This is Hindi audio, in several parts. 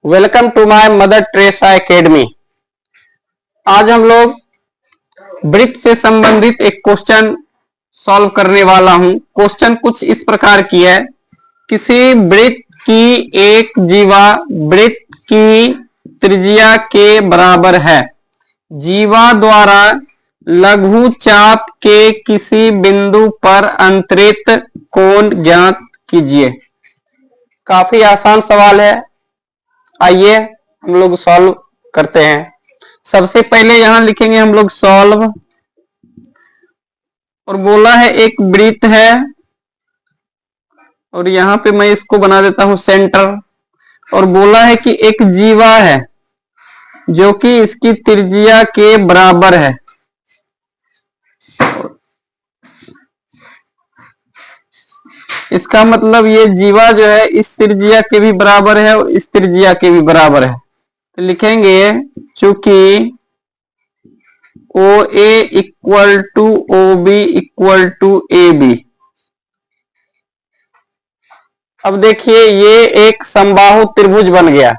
Welcome to my Mother Teresa academy. आज हम लोग वृत्त से संबंधित एक क्वेश्चन सॉल्व करने वाला हूं। क्वेश्चन कुछ इस प्रकार की है। किसी वृत्त की एक जीवा वृत्त की त्रिज्या के बराबर है। जीवा द्वारा लघु चाप के किसी बिंदु पर अंतरित कोण ज्ञात कीजिए। काफी आसान सवाल है, आइए हम लोग सॉल्व करते हैं। सबसे पहले यहां लिखेंगे हम लोग सॉल्व, और बोला है एक वृत्त है और यहां पे मैं इसको बना देता हूं सेंटर, और बोला है कि एक जीवा है जो कि इसकी त्रिज्या के बराबर है। इसका मतलब ये जीवा जो है इस त्रिज्या के भी बराबर है और इस त्रिज्या के भी बराबर है। तो लिखेंगे चूंकि O A equal to O B equal to A B. अब देखिए ये एक समबाहु त्रिभुज बन गया,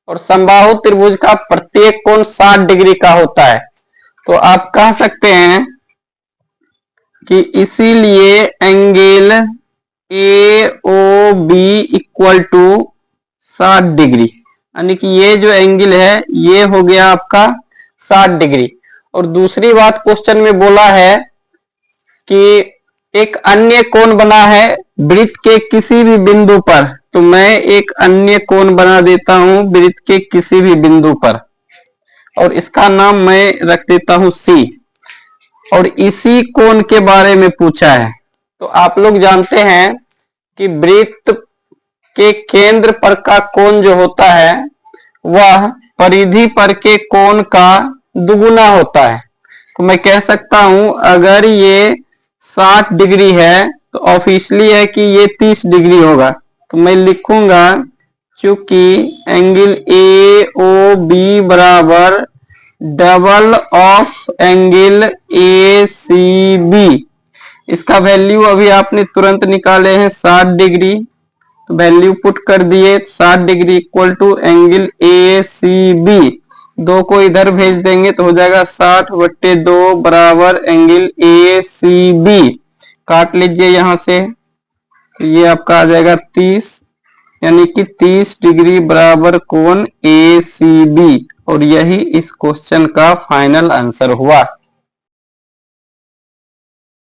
और समबाहु त्रिभुज का प्रत्येक कोण 60 डिग्री का होता है। तो आप कह सकते हैं कि इसीलिए angle A O B equal to 60 degree, यानी कि ये जो एंगल है ये हो गया आपका 60 डिग्री। और दूसरी बात क्वेश्चन में बोला है कि एक अन्य कोण बना है वृत्त के किसी भी बिंदु पर। तो मैं एक अन्य कोण बना देता हूं वृत्त के किसी भी बिंदु पर, और इसका नाम मैं रख देता हूं सी, और इसी कोण के बारे में पूछा है। तो आप लोग जानते हैं कि वृत्त के केंद्र पर का कोण जो होता है वह परिधि पर के कोण का दुगुना होता है। तो मैं कह सकता हूं अगर ये 60 डिग्री है तो ऑफिशियली है कि ये 30 डिग्री होगा। तो मैं लिखूंगा चूंकि एंगल ए ओ बी बराबर double of angle A C B. इसका वैल्यू अभी आपने तुरंत निकाले हैं 60 डिग्री, तो वैल्यू पुट कर दिए 60 degree equal to angle A C B. दो को इधर भेज देंगे तो हो जाएगा 60/2 बराबर एंगल ए सी बी। काट लीजिए यहां से, तो ये आपका आ जाएगा 30, यानी कि 30 डिग्री बराबर कोण ए सी बी। और यही इस क्वेश्चन का फाइनल आंसर हुआ।